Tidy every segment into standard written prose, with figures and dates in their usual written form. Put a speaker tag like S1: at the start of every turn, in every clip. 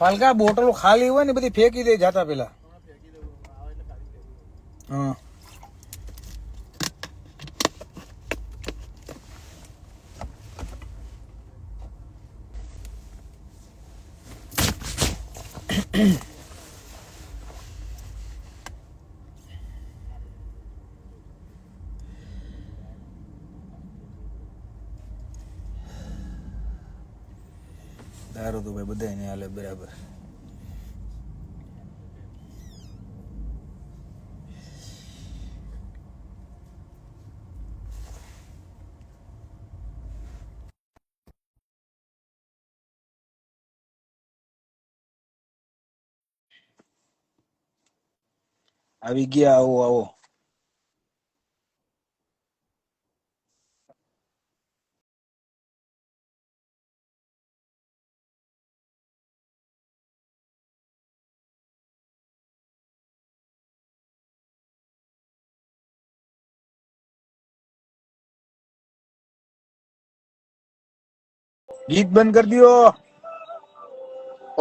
S1: પાલકા બોટલો ખાલી હોય ને બધી ફેંકી દે જાતા પેલા. હા દારૂ તો ભાઈ બધા ને હાલે બરાબર. આવી ગયા, આવો આવો. ગીત બંધ કરી દો.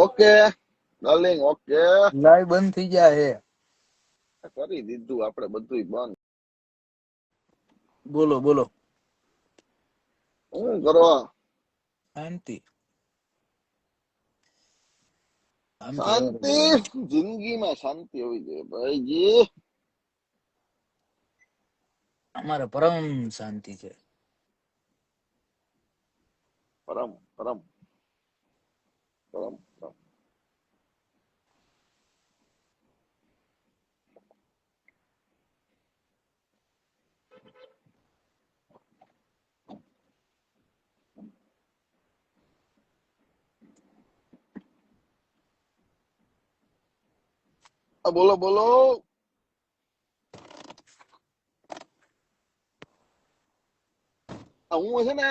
S2: ઓકે ડાર્લિંગ, ઓકે
S1: લાઈવ બંધ થઈ જાય હે.
S2: કરી દીધું આપણે બધું બંધ.
S1: બોલો બોલો.
S2: શું કરવા?
S1: શાંતિ
S2: શાંતિ જિંદગીમાં શાંતિ હોવી જોઈએ ભાઈજી.
S1: અમારે પરમ શાંતિ છે.
S2: પરમ પરમ પરમ પરમ. બોલો બોલો. હું છે ને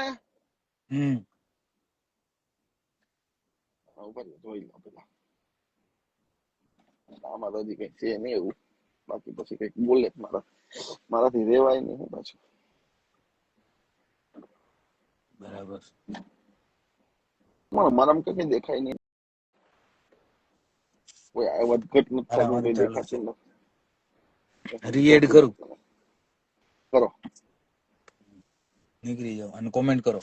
S2: ઉપર જોઈ લો પેલા. આમાં તો હજી કઈક છે નહીં એવું. બાકી પછી કઈક બોલે મારાથી રેવાય નહીં પાછું.
S1: બરાબર.
S2: મારામાં કઈ દેખાય નહીં. કોઈ આ વધઘટ નથી થતું,
S1: મારામાં
S2: કઈ
S1: ચાલુ છે.
S2: દેખાતું નથી.
S1: રીએડ કરું,
S2: કરો.
S1: નીકળી જાઓ અને કોમેન્ટ કરો.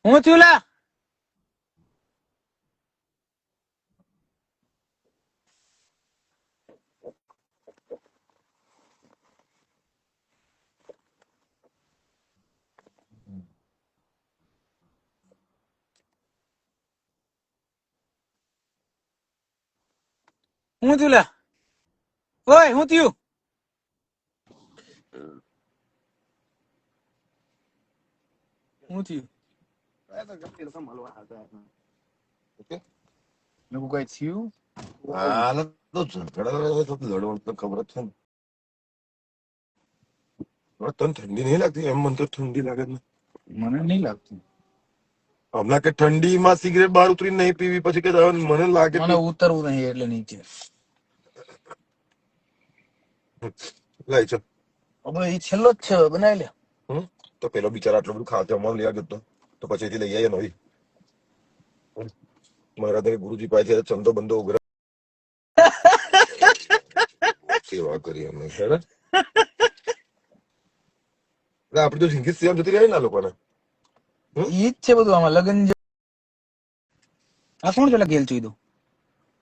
S1: હું થયું લા? હું થયું લા? ઓય હું થયું? હું થયું? લોકો કઈ થયું?
S3: હાલ તો લડવાનું તો ખબર જ છે ને. તને ઠંડી નહીં લાગતી? એમ મને તો ઠંડી લાગે ને.
S1: મને નહીં લાગતું.
S3: હમણાં કે ઠંડીમાં સિગરેટ બહાર ઉતરી નહીં પીવી, પછી કે મને લાગે
S1: મને ઉતરવું નહીં એટલે નીચે.
S3: લાય છે.
S1: હવે એ છેલ્લો જ છે, બનાવી લે.
S3: તો પેલો બિચારા આટલું બધું ખાવા જમવાનું લઈ આવ્યો તો પછી એથી લઈ આવીએ નવી. મારા તો ગુરુજી પાસે ચંદો બંધો ઉઘરા સેવા કરી અમે. આપડે તો સિંગી સેવા જતી રહી ને આ લોકોને.
S1: ઈ જ છે બધું આમાં લગન. આ કોણ છે ગેલ ચીધું?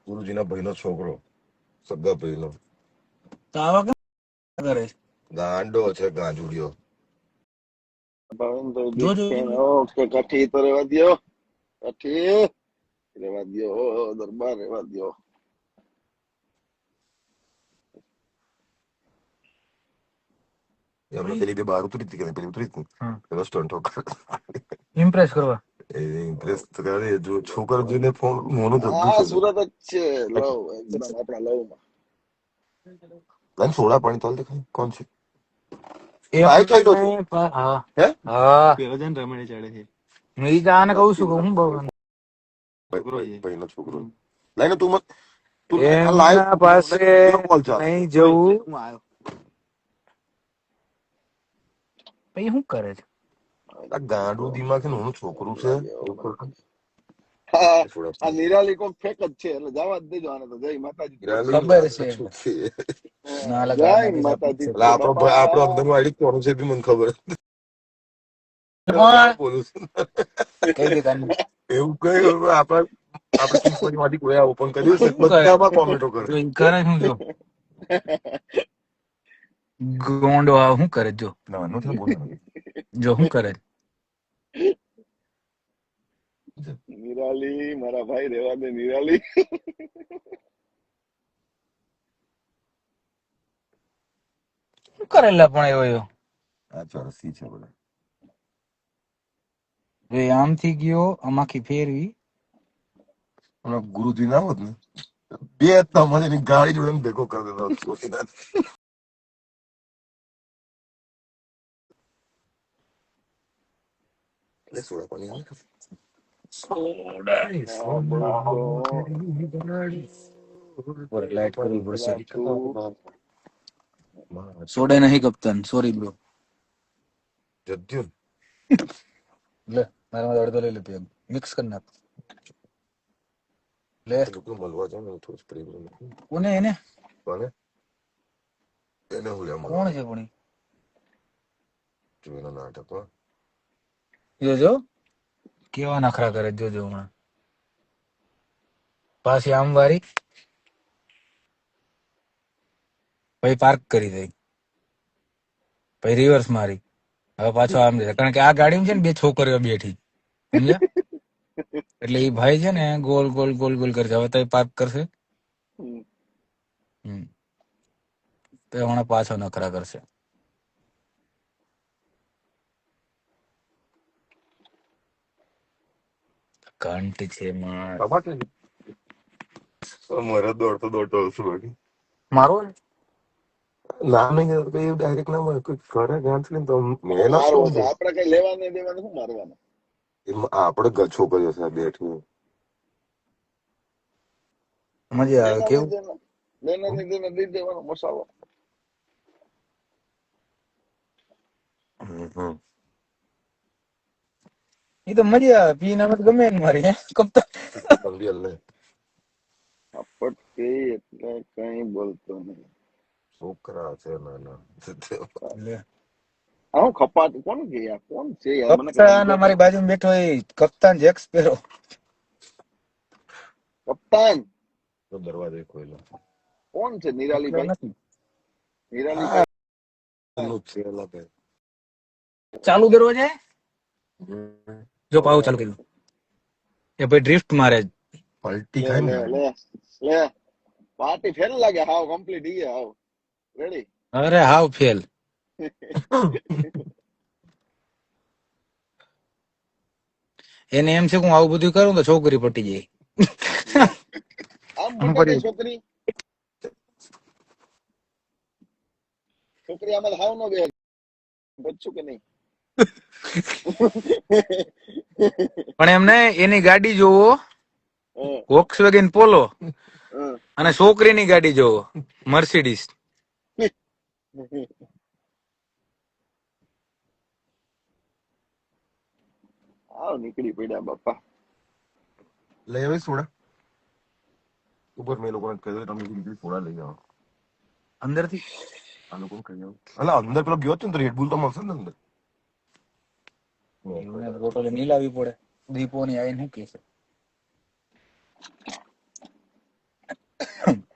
S3: ગુરુજીના ભાઈનો છોકરો, સગા ભાઈનો.
S1: તો આવા કેમ કરે?
S3: ગાંડો છે, ગાંજુડિયો.
S2: ઓકે કાઠી તો રેવા દો, કાઠી રેવા દો, દરબાર રેવા દો.
S3: પેલી બે બહાર ઉતરી હતી કે પેલી ઉતરી હતી પેલો સ્ટન્ટ
S1: ઇમ્પ્રેસ કરવા.
S3: ઇમ્પ્રેસ કરે જો છોકરો જોઈને ફોન મોનો
S2: હા સુરત જ છે. લવ એકદમ આપણા લવ માં.
S3: સોડા પાણી તો દેખાય કોણ છે?
S1: એ
S3: આઈ થઈ તો
S1: હા
S3: હે
S1: હા
S4: પેલો જન રમણે ચડે છે.
S1: મેં આને કહું છું કે હું બહુ
S3: ભાઈનો છોકરો લઈને તું મત તું આ લાઈવ
S1: એમના પાસે
S3: કોલ ચાલે
S1: નહીં જવું. હું આવ્યો પછી શું કરે છે?
S3: આ ગાંડું દિમાગ છે ને હું છોકરું છે એવું કરતું.
S2: હા
S3: એ થોડા
S2: આ નિરાલી કોક ફેક જ છે એટલે જવા જ દેજો આને તો જય માતાજી જ
S3: નિરાલી
S2: કહેજો.
S1: ખબર છે
S3: શું છે
S1: ના
S2: જય
S1: લગા ના કિસા
S2: માતાજી જ
S3: એટલે
S2: કે
S3: આપણો ભાઈ આપણો
S2: બાપા.
S3: અંદરનો આઈડી કોનું છે બી મને ખબર
S1: પણ
S3: બોલું છું
S1: કઈ દે કાન
S3: એવું કઈ આપડે આપણે સિમ્પલી માંથી કોઈ ઓપન કર્યું છે
S1: શું કરે
S3: બધામાં કોમેન્ટો કરે
S1: જો ઈ કરે શું જો ગોંડો આ શું કરે જો
S3: નાનું છે બોલ
S1: જો શું કરે
S2: નિરાલી મારા ભાઈ રેવા દે નિરાલી.
S1: શું કરેલા પણ એવો
S3: આ ચોરસી છે બધા
S1: જો એ આમથી ગયો આમાંથી ફેરવી
S3: હમણાં ગુરુજી ના હોત ને બે તમારે એની ગાડી જોડે ને ભેગો કરી દેતો હોત. એટલે સોડા પાણી આવે કે? સોડાની
S2: હા બોલતો
S3: સોના તેરી ગાડી.
S1: પર લાઈટ કરવી પડશે
S2: રાખું.
S1: સોડે નહીં કપ્તાન સોરી બ્રો
S3: જદ્યું
S1: લે મારા અડધો લઈ લેતો મિક્સ કરી નાખ લે
S3: એ લોકો મળવા જાવ ને થોડું સ્પ્રે
S1: કોને એને
S3: કોને એને હું લ્યા
S1: કોણ
S3: મળવા
S1: છે પણ
S3: જોયેલા નાટક હો.
S1: જોજો કેવા નખરા કરે જોજો હમણાં પાછી આમ વારી પછી પાર્ક કરી દઈ પછી રિવર્સ મારી હવે પાછો આમ જાય કારણ કે આ ગાડીમાં છે ને બે છોકરીઓ બેઠી સમજ્યા એટલે એ ભાઈ છે ને ગોલ ગોલ ગોલ ગોલ કરશે હવે તો પાર્ક કરશે તો હમણાં પાછો નખરા કરશે કંટ છે માર
S3: બાબા કે મારે દોડતો દોડતો આવશું બાકી
S1: મારો
S3: ના નહીં એવું ડાયરેક્ટ ના મળે કોઈ ઘરે ગાંઠ લઈને તો મેં ના
S2: મારવો
S3: શું
S2: છે આપડે કઈ લેવાને દેવાને શું મારવાના.
S3: આપણે છોકરીઓ સાથે બેઠી
S1: મજા આવે
S2: લેના
S1: કેવું
S2: દેના લેના દેના દઈ દેવાનો મસાલો.
S1: એ તો મજા આવે પીને અમે તો ગમે એને મારી હે કપતા
S2: આપટ કે એટલે કઈ બોલતો નહીં.
S3: છોકરા છે નાના
S1: લે
S2: હું ખપાત કોણ કે યાર કોણ છે યાર મને કઈ
S1: કપ્તાન
S2: સમજાતું
S1: અમારી બાજુમાં બેઠો એ કપ્તાન જેક્સ પેરો
S2: કપ્તાન
S3: દરવાજે ખોલ્યો
S2: કોણ છે નિરાલી ભાઈ
S1: નથી
S2: નિરાલી ભાઈ
S1: ચાલુ દરવાજે જો પાવું ચાલુ કર્યું એ ભાઈ ડ્રિફ્ટ મારે
S3: પલટી
S2: લે
S3: ખાય
S2: લે
S3: ને
S2: લે લે પાર્ટી ફેલ લાગે હાવ કમ્પ્લીટ ઈ હાવ રેડી.
S1: અરે હાવ ફેલ એને એમ છે કે હું આવું બધું કરું તો છોકરી પટી જાય
S2: આમ
S1: હું
S2: મોટા કઈ
S1: કર્યું
S2: છોકરી છોકરી આમાં હાવ નો બે બચ્ચું કે નહીં.
S1: પણ એમને એની ગાડી જોવો
S2: હં,
S1: વોક્સવેગન પોલો
S2: હં.
S1: અને છોકરીની ગાડી જોવો મર્સિડીઝ
S2: આવ નીકળી પડ્યા બાપા.
S3: લઈ આવે સોડા ઉપર મેં લોકોને કહ્યું તમે બીજી સોડા લઈ આવો
S1: અંદરથી
S3: આ લોકોને કહી આવો એટલે અંદર પેલો ગયો હતો ને તો રેડબુલ તો મળશે ને અંદર
S1: બોટલ નહીં લાવવી પડે દીપો ની આવીને શું કે છે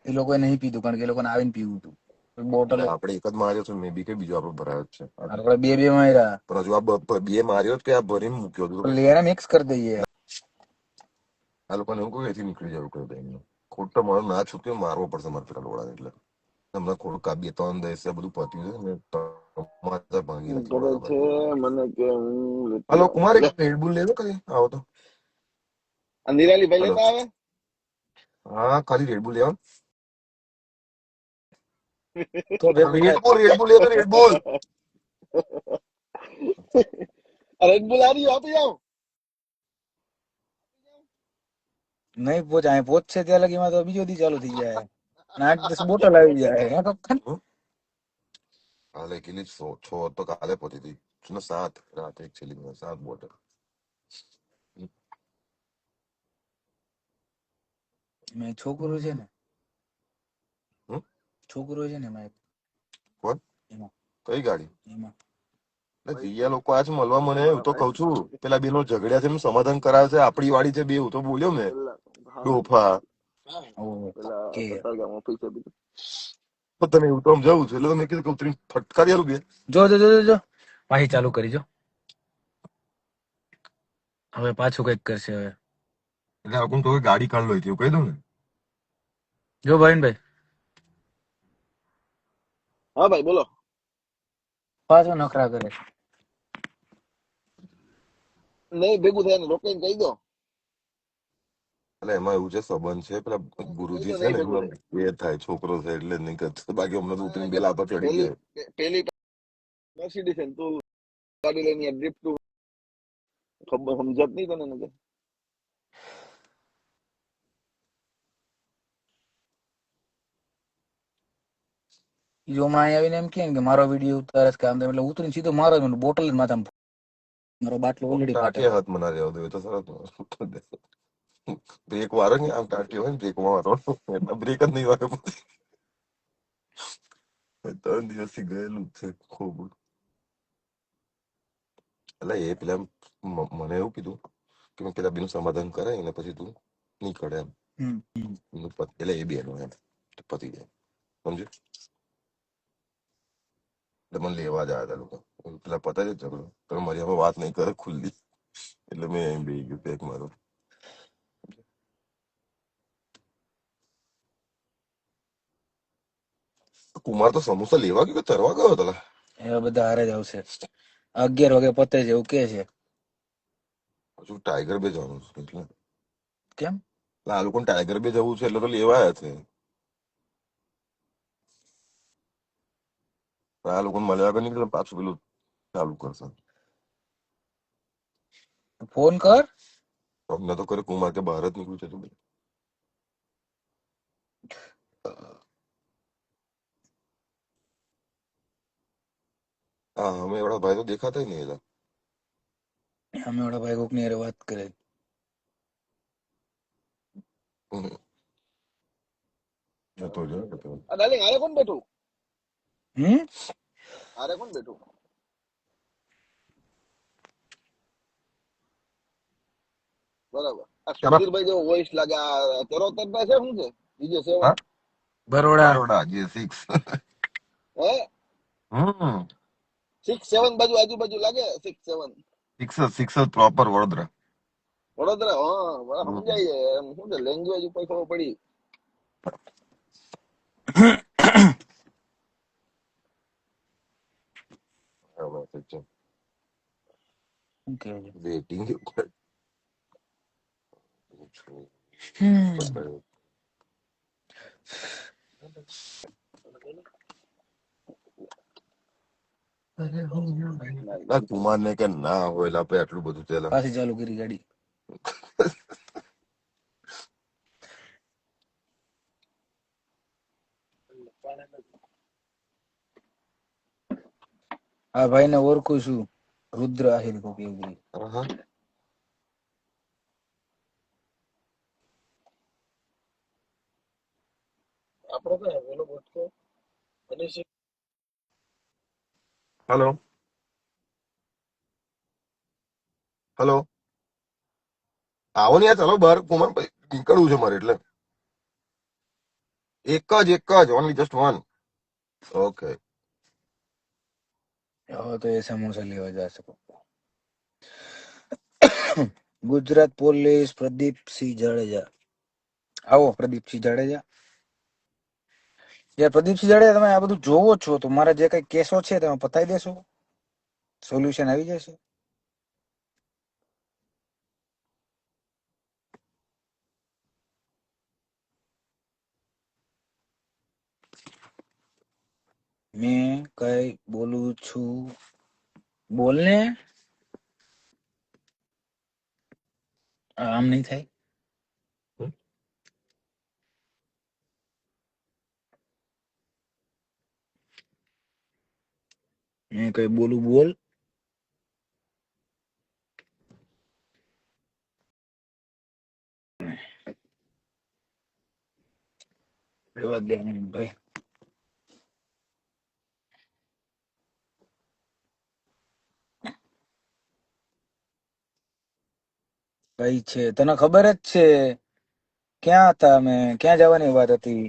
S1: એ લોકોએ નહીં પીધું કારણ કે એ લોકોને આવીને પીવું હતું બોટલ
S3: આપણે એક જ માર્યો છે મે બી કે બીજો આપણો ભરાયો જ છે
S1: આપણે બે બે માર્યા
S3: પણ હજુ આ બે માર્યો જ કે આ ભરીને મૂક્યો હતો
S1: લેને મિક્સ કરી દઈએ
S3: આ લોકોને એવું કહ્યું એથી નીકળી જવું કહ્યું એમને ખોટો મારો ના છૂટ્યો મારવો પડશે મારે પેલા લોડા એટલે હમણાં ખોટું કાબી 3 દિવસે બધું પત્યું છે ને ટમાટર ભાંગી
S2: શું
S3: નાખ્યું
S2: કરે છે મને કે હું લેતી
S3: હલો
S2: આવું.
S3: કુમાર એક
S2: લે,
S3: રેડબુલ લેવો કદી આવો તો
S2: આ નિરાલી ભાઈ
S3: હલો
S2: લેતા આવે.
S3: હા ખાલી રેડબુલ લેવા
S1: તો ભેગું થાય
S3: રેડબુલ રેડબુલ લેવો રેડબુલ
S2: રેડ બુલ આ રહ્યું આપી જાઓ.
S1: નહીં પહોંચે, અહીં પહોંચશે ત્યાં લગીમાં તો બીજો દી ચાલુ થઈ જાય ને 8-10 બોટલ આવી જાય. હે કક્કન?
S3: કાલે કેટલી 6 તો કાલે પહોંચી હતી ને 7 રાતે એક છેલ્લી 7 બોટલ.
S1: મેં છોકરો છે ને,
S3: હમ?
S1: છોકરો છે ને એમાં એક,
S3: કોણ?
S1: એમાં
S3: કઈ ગાડી?
S1: એમાં
S3: એટલે જીયા લોકો આજ મળવા મને હું તો કઉ છું પેલા બેનો ઝઘડ્યા છે એનું સમાધાન કરાવે છે. આપણી વાડી છે બે, હું તો બોલ્યો મેં ડોફા
S1: ઓ
S2: પેલા
S1: કે
S2: કતારગામ ઓફિસે બીજું.
S3: તો તને એવું તો સમજાવું છું એટલે મેં કીધું કે ઉતરીને ફટકારી આલું બે.
S1: જો જો જો જો જો પાછી ચાલુ કરી જો. હવે પાછું કઈક કરશે હવે.
S3: એટલે આ તો ગાડી કાઢ લો એવું કહી દઉં ને.
S1: જો ભાઈ
S2: હા ભાઈ બોલો.
S1: પાછો નખરા કરે.
S2: નહીં ભેગું થાય ને રોકાઈને કહી દો.
S3: એટલે એમાં એવું છે સંબંધ છે પેલા
S2: કહી
S3: ગુરુજી
S2: દો
S3: છે
S2: નહીં
S3: ને
S2: ભેગું
S3: એમનો
S2: થાય.
S3: એ થાય છોકરો છે એટલે નહીં કરતો. બાકી અમને તો ઉતરીને
S2: કે
S3: બે લાભા ચડી
S2: પેલી
S3: ગયા.
S2: પેલી મર્સિડીઝ છે ને તું ગાડી લઈને ડ્રિફ્ટ ખબર સમજત નહીં તને નથી.
S1: જો હમણાં અહીં આવીને એમ કે મારો વિડીયો ઉતારે છે કે આમ તેમ, એટલે ઉતરીને સીધો મારો જ મને બોટલ જ માથામાં. મારો બાટલો ઓલરેડી
S3: ટાંટીએ
S1: ફાટેલો.
S3: હાથ મના રહેવા દો એ તો સરસ. બ્રેક વારે ને આમ ટાંટી હોય ને બ્રેક મારવાનો એટલે બ્રેક જ નહીં વાગે પછી. 3 દિવસથી ગયેલું જ છે ખૂબ. એટલે એ પેલા મને એવું કીધું કે મેં પેલા બેનું સમાધાન કરાય ને પછી તું નીકળે એમ. એટલે એ બેનો એમ પતી જાય સમજે. એટલે મને લેવા જ આવ્યા હતા લોકો પેલા પતા જ ઝઘડો તમે મારી હવે વાત નહીં કરે ખુલ્લી એટલે મેં એમ બે ગયું પેક મારો. કુમાર તો સમોસા લેવા ગયો કે તરવા ગયો હતો?
S1: એવા બધા હારે જ આવશે. 11 વાગે પતે છે એવું કે છે.
S3: હજુ ટાઈગર બે જવાનું છે એટલે
S1: કેમ?
S3: આ લોકોને ટાઈગર બે જવું છે એટલે તો લેવા આવ્યા છે. આ લોકોને મળ્યા વગર નહીં પાછું પેલું ચાલુ કરશે.
S1: ફોન કર.
S3: અમને તો કરે કુમાર કે બહાર જ નીકળ્યું છે તું. હા અમે એવડા ભાઈ તો દેખાતા નહીં એલા.
S1: અમે ઓલા ભાઈ કોક ની હારે વાત કરે.
S3: જતો રહ્યો ને તો.
S2: ડાર્લિંગ હારે કોણ બેઠું?
S1: હમ
S2: હારે કોણ બેઠું? બરાબર. આ સુધીરભાઈ જેવો વોઇસ લાગે. આ તેરોતેરના છે શું છે? બીજે સેવન
S3: હા
S1: બરોડા.
S3: બરોડા J6.
S2: હે
S3: હમ
S2: 6-7 બાજુ આજુબાજુ લાગે. 6-7
S3: સિક્સ પ્રોપર વડોદરા.
S2: વડોદરા. હા મને સમજાય છે. એમ શું છે લેંગ્વેજ ઉપર ખબર પડી.
S1: શું કહે છે?
S3: વેટિંગ કુમાર ને કે ના હોય આપડે આટલું બધું પેલા
S1: પાછી ચાલુ કરી ગાડી. આ ભાઈ ને ઓળખું છું. રુદ્ર આહિર કોક એવું.
S3: હેલો હેલો આવો ને યાર ચાલો બહાર કુમાર ભાઈ નીકળવું છે મારે એટલે એક જ ઓનલી જસ્ટ વન. ઓકે
S1: હવે તો એ સમોસા લેવા જશે. ગુજરાત પોલીસ પ્રદીપસિંહ જાડેજા. આવો પ્રદીપસિંહ જાડેજા. યાર પ્રદીપસિંહ જાડેજા તમે આ બધું જોવો છો તો મારા જે કઈ કેસો છે તમે પતાવી દેશો? સોલ્યુશન આવી જશે? મેં કઈ બોલું છું બોલને. આમ નહીં થાય. मैं कहीं बोलू बोल। રેવા દે ને ભાઈ. કઈ છે તને ખબર જ છે ક્યાં હતા અમે, ક્યાં જવાની વાત હતી?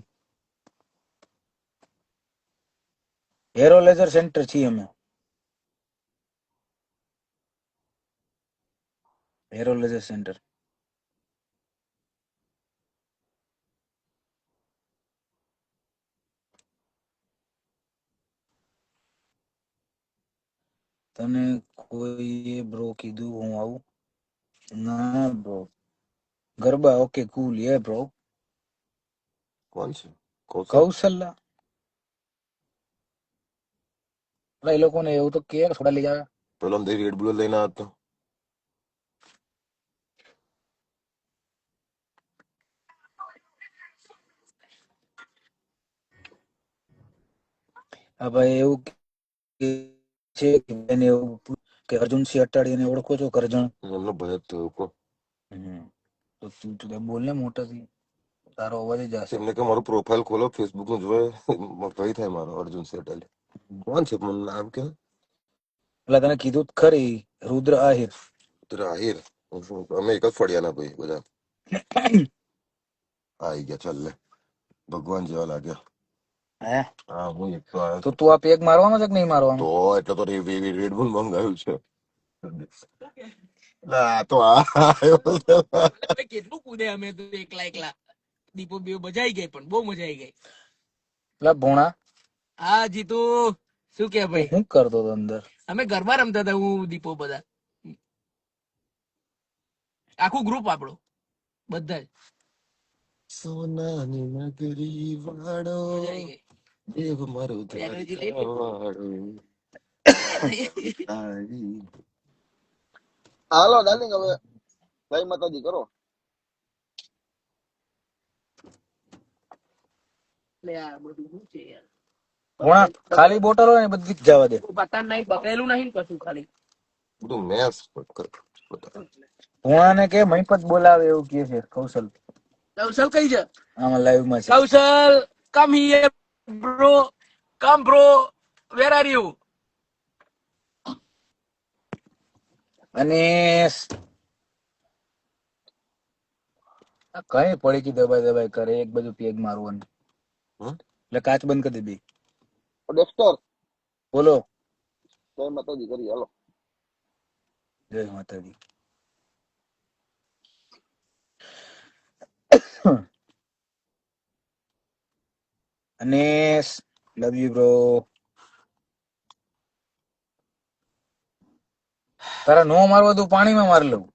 S1: હેરો લેઝર સેન્ટર છીએ અમે. હેરો લેઝર સેન્ટર. તને કોઈએ બ્રો કીધું હું આવું? ના બ્રો. ગરબા ઓકે કુલ યે બ્રો.
S3: કોણ છે? કૌશલ?
S1: કૌશલ્યા. એ લોકોને એવું તો કે થોડા લઈ આવે.
S3: પેલો અંદર રેડ બુલ લઈને આવ્યો હતો.
S1: હા ભાઈ એવું કે છે કે બેન એવું કે અર્જુનસિંહ અટાડીને ઓળખો છો કરજણ?
S3: એમનો ભય જ થયો કો.
S1: તો તું તું બોલ ને મોટાથી, તારો અવાજ જ હશે.
S3: એમને કે મારું પ્રોફાઇલ ખોલો ફેસબુક નું જોયે ભય થાય મારો અર્જુન સેટલ. કોણ છે મને નામ કે?
S1: એટલે તને કીધું જ ખરી, રુદ્ર આહિર.
S3: રાહિર. અમે એક જ ફળિયાના ભાઈ બધા. આવી ગયા ચાલ લે, ભગવાન જેવા લાગ્યા.
S1: હે
S3: હા હું એક તો આવ્યો
S1: તો તું આ પેગ મારવાનો છે કે નહીં મારવાનો?
S3: તો એટલે તો રેડ બુલ મંગાવ્યું છે. ના તો આવ્યો
S4: કેટલું કૂદે અમે તો એકલા એકલા. દીપો બે મજા આવી ગઈ, પણ બહુ મજા આવી ગઈ.
S1: પેલા ભોણા
S4: હા જીતુ, શું કે ભાઈ?
S1: શું કરતો હતો અંદર?
S4: અમે ગરબા રમતા હતા, હું દીપો બધા, આખું ગ્રુપ આપણું બધા જ.
S3: સોનાની નગરી વાળો
S4: મજા આવી ગઈ.
S3: દેવ મારો
S4: એનર્જી લઈ લે.
S2: હાલો ડાર્લિંગ, હવે જય માતાજી કરો.
S4: લે આ બધું શું છે યાર?
S1: ભોણા ખાલી બોટલ હોય ને બધી જ જવા દે.
S4: પતાન નહીં, બકેલું નહીં ને કશું, ખાલી
S3: બધું મેસ
S1: ભોણા ને કે મહિપત બોલાવે એવું કે છે કૌશલ.
S4: કૌશલ કઈ છે?
S1: આમાં લાઈવ માં છે.
S4: Kaushal come here bro, come bro, where are you?
S1: અને કઈ પડી ગઈ દબાઈ દબાઈ કરે, એક બાજુ પેગ મારવાનું એટલે કાચ બંધ કરી દીધી.
S2: ડેક્સ્ટર
S1: બોલો.
S2: જય માતાજી કરી હાલો.
S1: જય માતાજી. અને લવ યુ બ્રો. તારા નો મારવા તું પાણીમાં માર લઉં.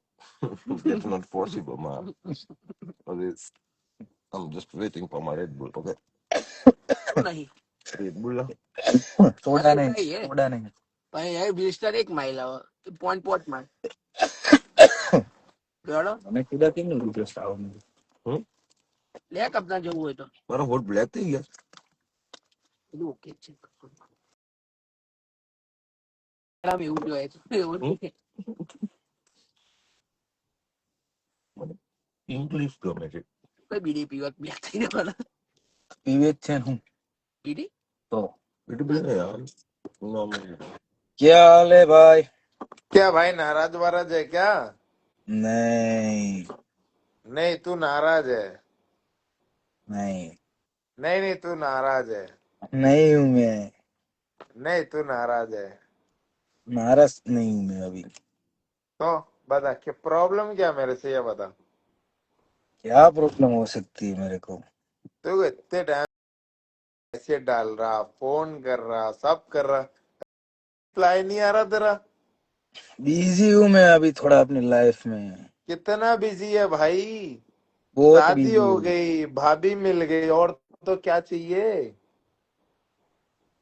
S3: It's not possible, man. I'm just waiting for my Red Bull, okay?
S4: નહીં
S3: Red Bull lah.
S1: સોડા નહીં, સોડા નહીં.
S4: ભાઈ એ બિસ્ટર એક માઇલ આવે, પોઈન્ટ પોટ માં ગયો
S1: મને કીધા કેમ નહીં રિક્વેસ્ટ આવવાનું?
S4: લે કપના જવું હોય તો.
S3: મારો હોટ બ્લેક થઈ ગયા.
S4: બધું ઓકે છે. આમ એવું જોઈએ છે, એવું નહીં.
S3: ઇંગ્લિશ ગમે છે.
S4: કોઈ બીડી પીવત બ્લેક થઈ જવાના.
S1: પીવે જ છે ને હું
S4: બીડી
S1: તો.
S3: એટલું બધું નહીં યાર.
S1: ક્યાં હાલે ભાઈ?
S5: क्या भाई नाराज वाराज है क्या?
S1: નહીં
S5: नहीं तू नाराज है,
S1: નહીં
S5: नहीं नहीं तू नाराज है,
S1: नहीं हूँ मैं,
S5: नहीं तू नाराज है।
S1: नाराज नहीं हूँ मैं अभी।
S5: तो बता कि प्रॉब्लम क्या मेरे से, ये बता।
S1: क्या प्रॉब्लम हो सकती है मेरे को?
S5: तू इतने टाइम मैसेज डाल रहा, फोन कर रहा, सब कर रहा, रिप्लाई नहीं आ रहा तेरा।
S1: बिजी हूँ मैं अभी थोड़ा अपनी लाइफ में,
S5: कितना बिजी है भाई?
S1: बहुत
S5: शादी
S1: बिजी
S5: हो
S1: हूँ।
S5: गई, भाभी मिल गई, और तो क्या चाहिए?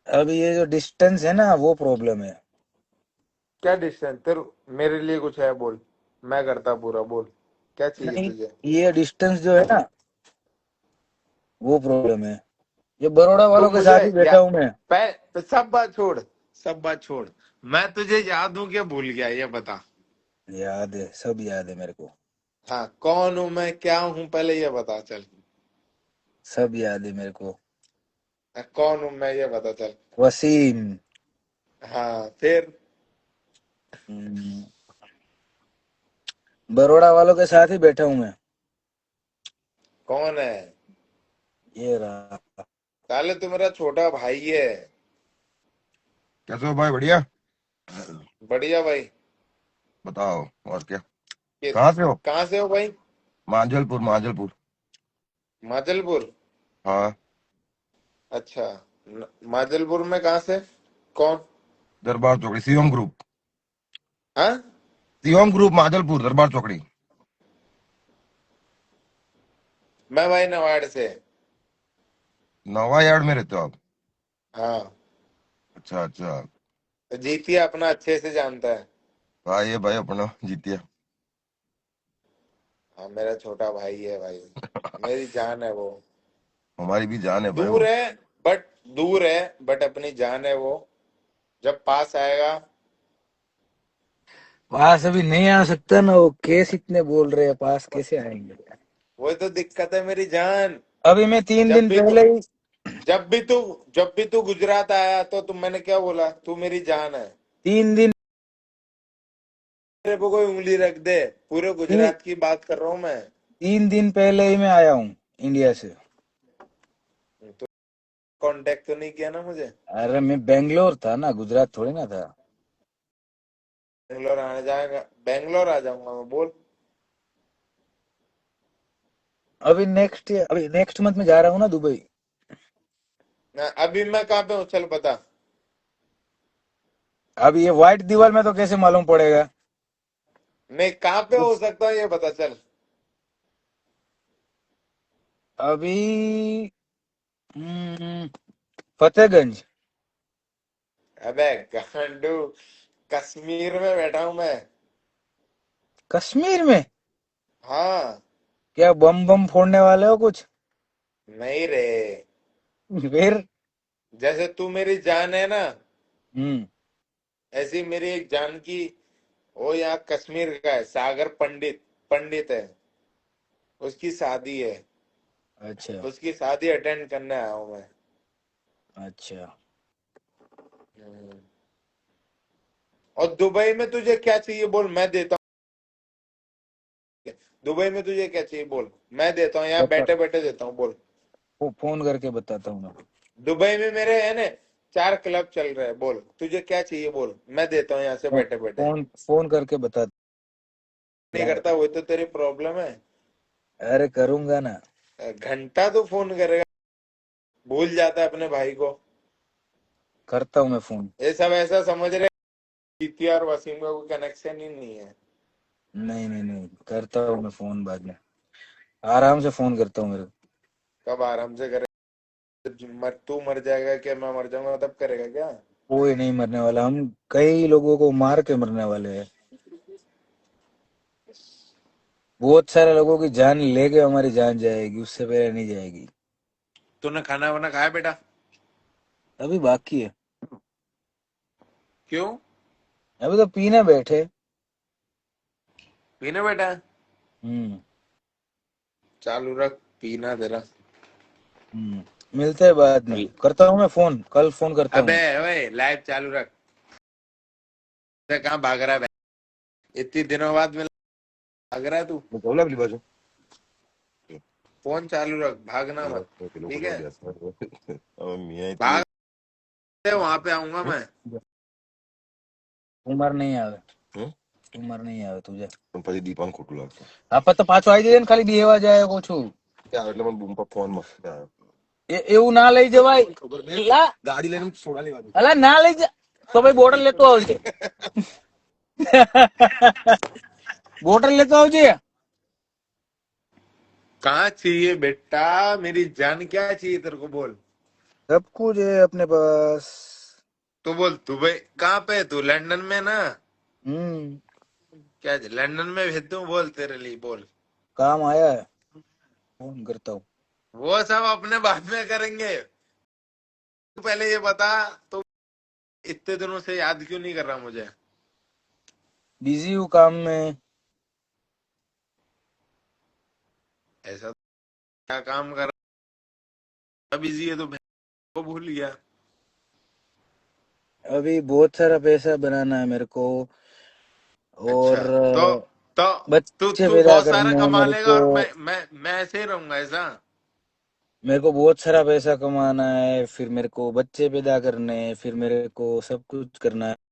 S1: अभी ये जो डिस्टेंस है ना वो प्रॉब्लम है।
S5: क्या डिस्टेंस तेरे, मेरे लिए कुछ है बोल, मैं करता पूरा, बोल क्या चाहिए
S1: नहीं,
S5: तुझे?
S1: ये डिस्टेंस जो है ना वो प्रॉब्लम है। ये बड़ौदा
S5: तू
S1: वालों के साथ ही
S5: मुझे
S1: बैठा हूँ मैं।
S5: सब बात छोड़, सब बात छोड़। मैं तुझे याद हूं क्या भूल गया ये बता।
S1: याद है, सब याद है मेरे को।
S5: हाँ, कौन हूं मैं, क्या हूं, पहले ये बता चल।
S1: सब याद है मेरे को।
S5: कौन हूं मैं ये बता चल।
S1: वसीम।
S5: हाँ फिर।
S1: हम्म, बड़ौदा वालों के साथ ही बैठा हूं मैं।
S5: कौन है।
S1: ये रहा।
S5: साले तू मेरा छोटा भाई है।
S3: कैसे हो भाई? बढ़िया।
S5: बढ़िया भाई।
S3: बताओ और क्या?
S5: किस
S3: कहाँ से हो?
S5: कहाँ से हो भाई।
S3: माजलपुर, माजलपुर।
S5: माजलपुर।
S3: हाँ।
S5: अच्छा। माजलपुर में कहाँ से। कौन।
S3: दरबार चौकड़ी, शिवम ग्रुप।
S5: हाँ।
S3: शिवम ग्रुप, माजलपुर, दरबार चौकड़ी।
S5: मैं भाई नवाड़ से।
S3: नवा यार्ड में रहते हो आप?
S5: हाँ।
S3: अच्छा अच्छा।
S5: तो जीतिया अपना अच्छे से जानता है।
S3: हाँ, ये भाई अपना जीतिया।
S5: हाँ, मेरा छोटा भाई है भाई। मेरी जान है वो।
S3: हमारी भी जान है भाई
S5: दूर
S3: वो।
S5: है बट दूर है बट अपनी जान है वो। जब पास आएगा।
S1: पास अभी नहीं आ सकता ना, वो केस इतने बोल रहे हैं, पास कैसे आएंगे।
S5: वही तो दिक्कत है मेरी जान।
S1: अभी मैं तीन
S5: जब
S1: दिन
S5: भी तू
S1: पहले ही
S5: जब भी तू जब भी तू गुजरात आया तो तुम मैंने क्या बोला, तू मेरी जान है।
S1: 3 दिन
S5: मेरे पे कोई उंगली रख दे। पूरे
S1: ती,
S5: गुजरात की बात कर रहा हूँ मैं।
S1: 3 दिन पहले ही मैं आया हूँ इंडिया से।
S5: तो कांटेक्ट तो नहीं किया ना मुझे।
S1: अरे मैं बेंगलोर था ना, गुजरात थोड़ी ना था।
S5: बेंगलोर आने जाएगा, बेंगलोर आ जाऊंगा मैं, बोल।
S1: अभी नेक्स्ट मंथ में जा रहा हूँ ना दुबई।
S5: अभी मैं कहाँ पे हूँ चल बता।
S1: अब ये व्हाइट दीवार में तो कैसे मालूम पड़ेगा।
S5: मैं कहाँ पे हो सकता हूँ ये बता चल।
S1: अभी फतेहगंज।
S5: अबे गांडू, कश्मीर में बैठा हूँ मैं।
S1: कश्मीर में?
S5: हाँ।
S1: क्या बम बम फोड़ने वाले हो कुछ?
S5: नहीं रे।
S1: फिर?
S5: जैसे तू मेरी जान है ना,
S1: हम्म।
S5: ऐसी मेरी एक जान की। वो यहाँ कश्मीर का है, सागर पंडित। पंडित है। उसकी शादी है।
S1: अच्छा
S5: उसकी शादी अटेंड करने आया हूँ मैं।
S1: अच्छा।
S5: हम्म। और दुबई में तुझे क्या चाहिए बोल, मैं देता हूँ। दुबई में तुझे क्या चाहिए बोल, मैं देता हूँ, यहाँ
S1: बता,
S5: बैठे बैठे देता हूँ, बोल।
S1: फोन करके बताता हूँ मैं।
S5: दुबई में मेरे है ना 4 क्लब चल रहे हैं, बोल तुझे क्या चाहिए बोल, मैं देता हूँ यहाँ से बैठे बैठे।
S1: फोन फोन करके बता।
S5: नहीं करता वही तो तेरी प्रॉब्लम है।
S1: अरे करूंगा ना।
S5: घंटा तो फोन करेगा, भूल जाता है अपने भाई को।
S1: करता हूँ मैं फोन।
S5: ये सब ऐसा समझ रहे जीतिया और वसीम का कोई कनेक्शन ही नहीं है।
S1: नहीं नहीं नहीं, करता हूँ मैं फोन बाद में। आराम से फोन करता हूँ मेरे को।
S5: कब आराम से करे। तू मर जाएगा क्या, मैं मर जाऊंगा तब करेगा क्या।
S1: कोई नहीं मरने वाला, हम कई लोगों को मार के मरने वाले हैं। बहुत सारे लोगों की जान लेके हमारी जान जाएगी, उससे पहले नहीं जाएगी।
S5: तूने खाना वाना खाया बेटा।
S1: अभी बाकी है।
S5: क्यों।
S1: अभी तो पीने बैठे।
S5: पीने बेटा।
S1: हम्म।
S5: चालू रख पीना तेरा।
S1: मिलते हैं बाद में, करता हूँ मैं फोन, कल फोन करता
S5: अबे
S1: हूँ।
S5: ओए लाइव चालू रख। ते कहाँ भाग रहा है बे? इतनी दिनों बाद में भाग रहा है तू।
S3: बोला अगली बाजू।
S5: फोन चालू रख, भागना मत।
S3: किलो
S5: ठीक
S3: को
S5: है।
S3: गैस अब मियाँ इतनी।
S5: भाग। वहां पे आऊंगा मैं।
S1: उमर नहीं आवे। उमर नहीं आवे तुझे।
S3: પણ પછી દીપાને ખોટું લાગશે.
S1: આપે તો પાછો આવી જાય ને, ખાલી બેહવા જાય છું.
S3: ત્યાં એટલે મને બૂમ પર ફોન માં
S1: એવું ના લઈ જવાય. લા
S3: ગાડી લઈને સોડા લેવા.
S1: અલા ના લઈ જા, તો ભાઈ બોટલ લેતો આવજે. બોટલ લેતો આવજે.
S5: कहाँ चाहिए बेटा, मेरी जान क्या चाहिए तेरे को बोल।
S1: सब कुछ है अपने पास।
S5: तो बोल दुबई कहाँ पे है तू, लंदन में ना।
S1: हम्म।
S5: क्या लंदन में भेज दूं बोल तेरे लिए, बोल।
S1: काम आया है, फोन करता हूँ।
S5: वो सब अपने बाद में करेंगे। तू पहले ये बता तो इतने दिनों से याद क्यों नहीं कर रहा मुझे?
S1: बिजी हूँ काम में।
S5: ऐसा तो क्या काम कर रहा, बिजी है तो बहन को भूल गया।
S1: अभी बहुत सारा पैसा बनाना है मेरे को, और
S5: अच्छा, तो तो तू
S1: बच्चे
S5: तू
S1: पैदा
S5: बहुत सारा
S1: करने हैं
S5: कमा
S1: मेरे
S5: लेगा
S1: को।
S5: और मैं ऐसे ही रहूंगा ऐसा?
S1: मेरे को बहुत सारा पैसा कमाना है, फिर मेरे को बच्चे पैदा करने हैं, फिर मेरे को सब कुछ करना है।